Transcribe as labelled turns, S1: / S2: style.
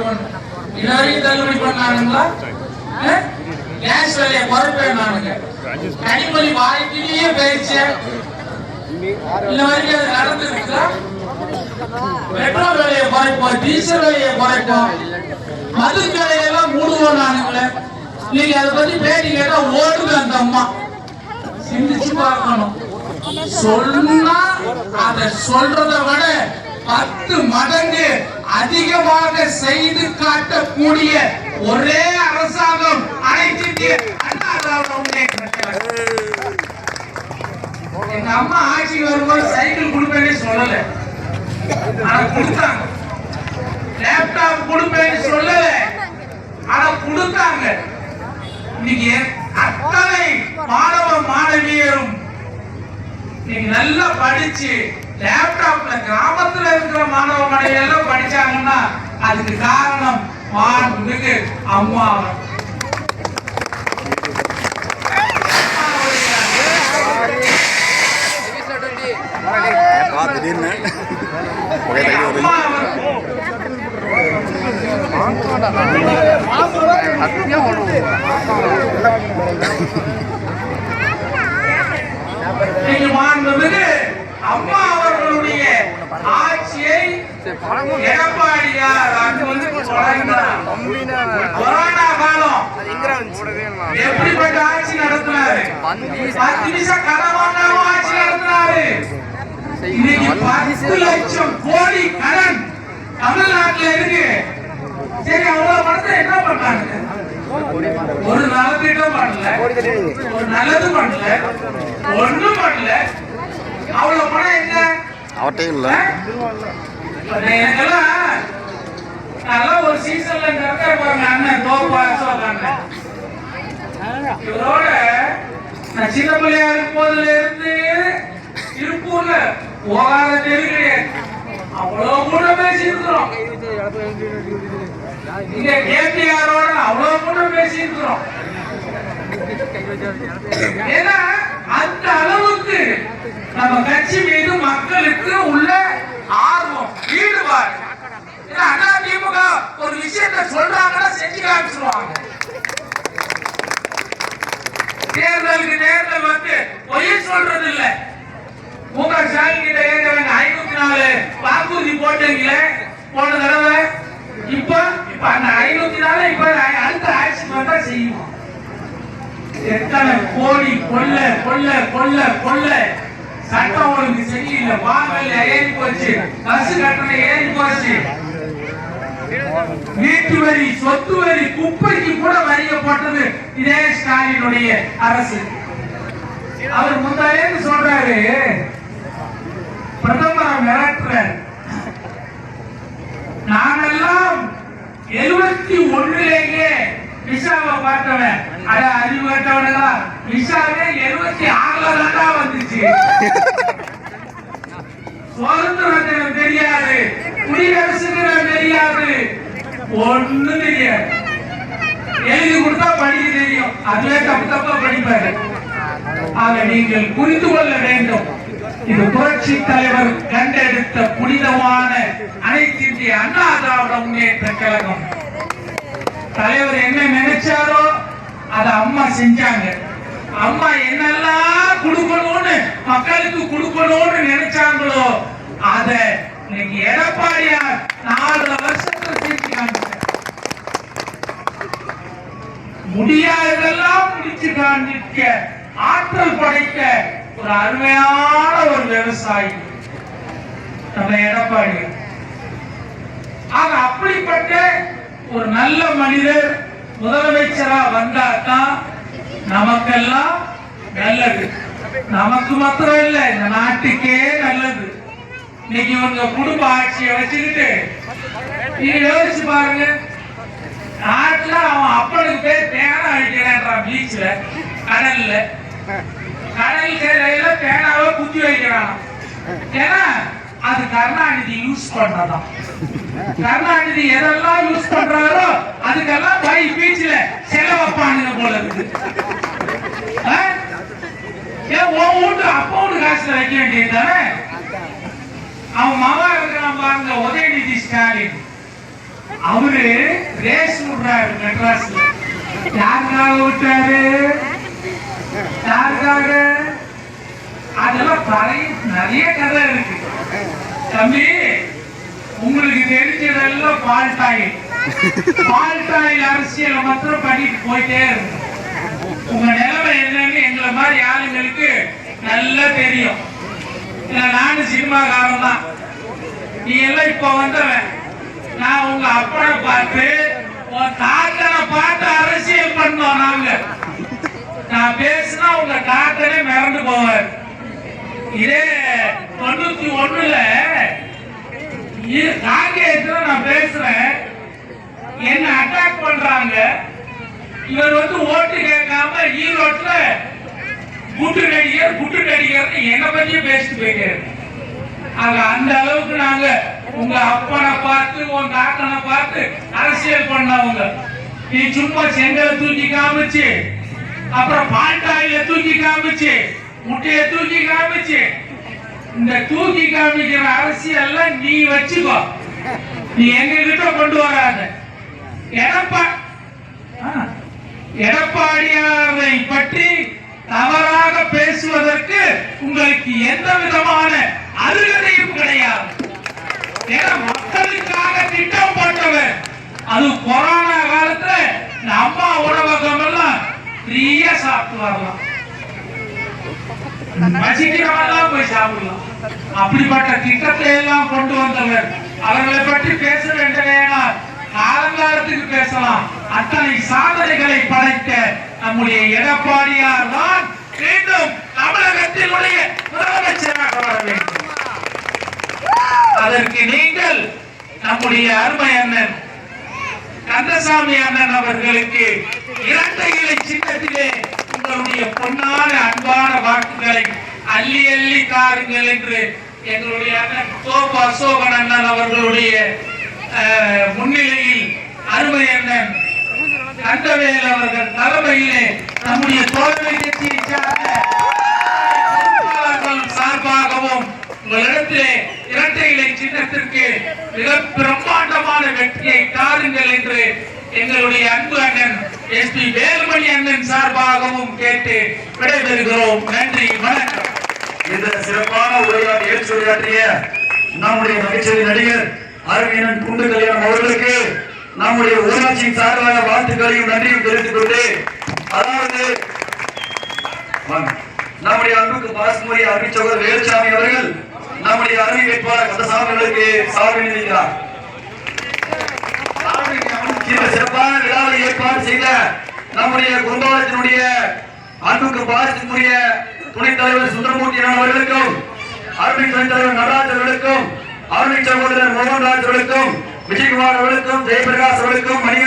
S1: பண்ணிடுவோம். இது வரைக்கும் தள்ளுபடி பண்ணானுங்களா? கேஸ் விலையை குறைப்பேன்னானுங்க. கனிமொழி வாய்க்கிலேயே போயிடுச்சு. இந்த வரைக்கும் அது நடந்துருக்குதா? பெட்ரோல் விலையை குறைப்போம், டீசல் விலையை குறைப்போம், மது கடையெல்லாம் மூடுவோம் நானுங்களே. நீங்க அதை பத்தி பேட்டி கேட்டா ஓடுது அந்த அம்மா. சிந்திச்சு பார்க்கணும். சொன்னா அதை சொல்றதை விட 10 மடங்கு அதிகமாக செய்து காட்டக்கூடிய ஒரே அரசாங்கம் அனைத்து இந்திய அண்ணா திராவிட முன்னேற்ற கழகம். எங்க அம்மா ஆட்சி வரும்போது சைக்கிள் கொடுப்பேன்னு சொல்லல, ஆனா கொடுத்தாங்க. லேப்டாப் கொடுப்பேன்னு சொல்லல, ஆனா கொடுத்தாங்க. இன்னைக்கு அத்தனை மாணவ மாணவியரும் நீங்க நல்லா படிச்சு லேப்டாப்ல கிராமத்துல இருக்கிற மாணவ மாணவியர் எல்லாம் படிச்சாங்கன்னா அதுக்கு காரணம் மாண்புமிகு அம்மா. மாண்புமிகு அம்மா அவர்களுடைய ஆட்சியை எடப்பாடியார் கொரோனா காலம் எப்படிப்பட்ட ஆட்சி நடத்தினாரு? 10 நிமிஷம் கனவான ஆட்சி நடத்தினாரு. இன்னைக்கு 10 லட்சம் கோடி கடன் தமிழ்நாட்டில் இருக்கு. சரி, அவ்வளவு பணத்தை என்ன பண்ணாங்க? ஒரு நலத்திட்டம் பண்ணல, ஒரு நல்லது பண்ணல, ஒண்ணும் பண்ணல. அவ்வளவு பணம் எங்க? அவட்டையும் இல்ல. எனக்கெல்லாம் நல்லா ஒரு சீசன்ல இருக்காங்க அண்ணன் தோப்பாங்க. இவரோட நான் சின்ன பிள்ளையா இருக்கும் போதுல இருந்து திருப்பூர்ல போகாத தெரு கிடையாது. அவ்வளவு கூட பேசி இருக்கிறோம். இங்க கேபிஆரோட அவ்வளவு கூட பேசி இருக்கிறோம். ஏன்னா அந்த அளவுக்கு நம்ம கட்சி மீது மக்களுக்கு உள்ள ஆர்வம், ஈடுபாடு. அண்ணா திமுக ஒரு விஷயத்தை சொல்றாங்கன்னா செஞ்சு காமிச்சிருவாங்க. தேர்தலுக்கு தேர்தல் வந்து பொய் சொல்றது இல்ல. முக ஸ்டாலின் கிட்ட கேட்கறாங்க, 504 வாக்குறுதி போட்டீங்களே போன தடவை. இப்ப அந்த 504 இப்ப அடுத்த ஆட்சி வந்தா செய்யும். எத்தனை கோடி கொள்ள கொள்ள கொள்ள கொள்ள. சட்டம் ஒழுங்கு சரியில்லை, வாங்கல ஏறி போச்சு, பஸ் கட்டணம் ஏறி போச்சு, வீட்டு வரி, சொத்து வரி, குப்பைக்கு கூட வரியப்பட்டது இதே ஸ்டாலினுடைய அரசு. அவர் முந்தாலேன்னு சொல்றாரு, பிரதமர் மிரட்டுறார். நானெல்லாம் 71லேயே விசாவை பார்த்தவன். அட அறிவு கேட்டவனுங்களா, விசாவே 76ல தான் வந்துச்சு. சுதந்திரம் தெரியாது, குடியரசு தெரியாது, ஒண்ணு தெரியாது. எழுதி கொடுத்தா படிக்க தெரியும், அதுவே தப்பு தப்பா படிப்பாரு. ஆக நீங்கள் புரிந்து கொள்ள வேண்டும், இது புரட்சி தலைவர் கண்டெடுத்த புனிதமான அனைத்து இந்திய அண்ணா திராவிட முன்னேற்ற கழகம். தலைவர் என்ன நினைச்சாரோ அதை அம்மா செஞ்சாங்க. அம்மா என்னெல்லாம் கொடுக்கணும்னு மக்களுக்கு கொடுக்கணும்னு நினைச்சாங்களோ அதை இன்னைக்கு எடப்பாடியார் 4 வருஷத்துல செஞ்சு காமிச்சார். முடியாததெல்லாம் முடிச்சு காண்பிக்க ஆற்றல் படைத்த ஒரு அருமையான ஒரு விவசாயி நம்ம எடப்பாடியார். ஆக அப்படிப்பட்ட ஒரு நல்ல மனிதர் முதலமைச்சரா வந்தாதான் நமக்கெல்லாம் நல்லது. நமக்கு மாத்திரம் இல்ல, இந்த நாட்டுக்கே நல்லது. இன்னைக்கு இவங்க குடும்ப ஆட்சியை வச்சுக்கிட்டு நீங்க யோசிச்சு பாருங்க. நாட்டுல அவன் அப்பனுக்கு பேர் பேனா வைக்கிறான், பீச்ல, கடல்ல, கடல் சேரையில பேனாவை குத்தி வைக்கிறான். ஏன்னா அது கருணாநிதி யூஸ் பண்ணதான். கருணாநிதி எதெல்லாம் யூஸ் பண்றாரோ அதுக்கெல்லாம் பை பீச்ல செலவப்பானுங்க போல இருக்கு. ஏன் உன் வீட்டு அப்போன்னு காசுல வைக்க வேண்டியது தானே? அவன் மகா இருக்கிறான் பாருங்க, உதயநிதி ஸ்டாலின். அவரு ரேஸ் விடுறாரு மெட்ராஸ்ல. யாருக்காக விட்டாரு? யாருக்காக? அதெல்லாம் பழைய நிறைய கதை இருக்கு தம்பி. உங்களுக்கு தெரிஞ்சதெல்லாம் பால்டாயில். பால்டாயில் அரசியலை மாத்திரம் பண்ணிட்டு போயிட்டே இருக்கு. உங்க நிலைமை என்னன்னு எங்களை மாதிரி ஆளுங்களுக்கு நல்லா தெரியும். நானும் சினிமாக்காரன் தான். நீ எல்லாம் இப்ப வந்தவன். நான் உங்க அப்பனை பார்த்து உன் தாத்தனை பார்த்து அரசியல் பண்ணோம் நாங்க. நான் பேசினா உங்க தாத்தனே மிரண்டு போவார். இதே 91ல காங்கேயத்துல நான் பேசுறேன். என்ன அட்டாக் பண்றாங்க. இவர் வந்து ஓட்டு கேட்காம ஈரோட்ல குட்டு நடிகர் என்னை பத்தி பேசிட்டு போயிட்டாரு. அந்த அளவுக்கு நாங்க உங்க அப்பனை பார்த்து உன் தாத்தனை பார்த்து அரசியல் பண்ணவங்க. நீ சும்மா செங்கலை தூக்கி காமிச்சு, அப்புறம் பால்டாயில தூக்கி காமிச்சு, முட்டைய தூக்கி காமிச்சு, இந்த தூக்கி காமிக்கிற அரசியல் நீ வச்சுக்கோ. நீ எங்க கிட்ட கொண்டு வராத. எடப்பாடியாரை பற்றி தவறாக பேசுவதற்கு உங்களுக்கு எந்த விதமான அருகதையும் கிடையாது. மக்களுக்காக திட்டம் போட்டவர். அது கொரோனா காலத்துல அம்மா உணவகம் எல்லாம் ஃப்ரீயா சாப்பிட்டு வரலாம். பசிக்கிறவெல்லாம் போய் சாப்பிடலாம். அப்படிப்பட்ட திட்டத்தை எல்லாம் கொண்டு வந்தவர். அவர்களை பற்றி பேச வேண்டுமேனா காலங்காலத்துக்கு பேசலாம். அத்தனை சாதனைகளை படைத்த நம்முடைய எடப்பாடியார் தான் மீண்டும் தமிழகத்தினுடைய முதலமைச்சராக வர வேண்டும். அதற்கு நீங்கள் நம்முடைய அருமை அண்ணன் கந்தசாமி அண்ணன் அவர்களுக்கு இரட்டை இலை சின்னத்திலே உங்களுடைய பொன்னான அன்பான வாக்குகளை அள்ளி அள்ளி தாருங்கள் என்று எங்களுடைய அண்ணன் தோப்பு அசோகன் அண்ணன் அவர்களுடைய முன்னிலையில் அருமை அண்ணன் கந்தவேல் அவர்கள் தலைமையிலே நம்முடைய தோழமை கட்சியை சார்ந்த சார்பாகவும் உங்களிடத்திலே இரட்டை இலை சின்னத்திற்கு மிக பிரம்மாண்டமான வெற்றியை தாருங்கள் என்று எங்களுடைய அன்பு அண்ணன் SP வேலுமணி அண்ணன் சார்பாகவும் கேட்டு விடைபெறுகிறோம். நன்றி, வணக்கம்.
S2: இந்த சிறப்பான உரையாற்றி ஏற்றுரையாற்றிய நம்முடைய நகைச்சுவை நடிகர் அரவிந்தன் குண்டு கல்யாணம் அவர்களுக்கு நம்முடைய ஊராட்சியின் சார்பாக வாழ்த்துக்களையும் நன்றியும் தெரிவித்துக் கொண்டு, அதாவது நம்முடைய அன்புக்கு பாஸ்மொழி அறிவிச்சவர் வேலுசாமி அவர்கள் நம்முடைய அருமை வேட்பாளர் கந்தசாமி அவர்களுக்கு சார்பில் நிற்கிறார். இந்த சிறப்பான விழாவை ஏற்பாடு செய்த நம்முடைய குடும்பத்தினுடைய அன்புக்கு பாஸ்மொழிய துணைத் தலைவர் சுந்தரமூர்த்தி அவர்களுக்கும், அருமை துணைத் தலைவர் நடராஜ் அவர்களுக்கும், அருமை சகோதரர் மோகன்ராஜ் அவர்களுக்கும், விஜயகுமார் அவர்களுக்கும், ஜெயபிரகாஷ் அவர்களுக்கும், மணிகண்டன்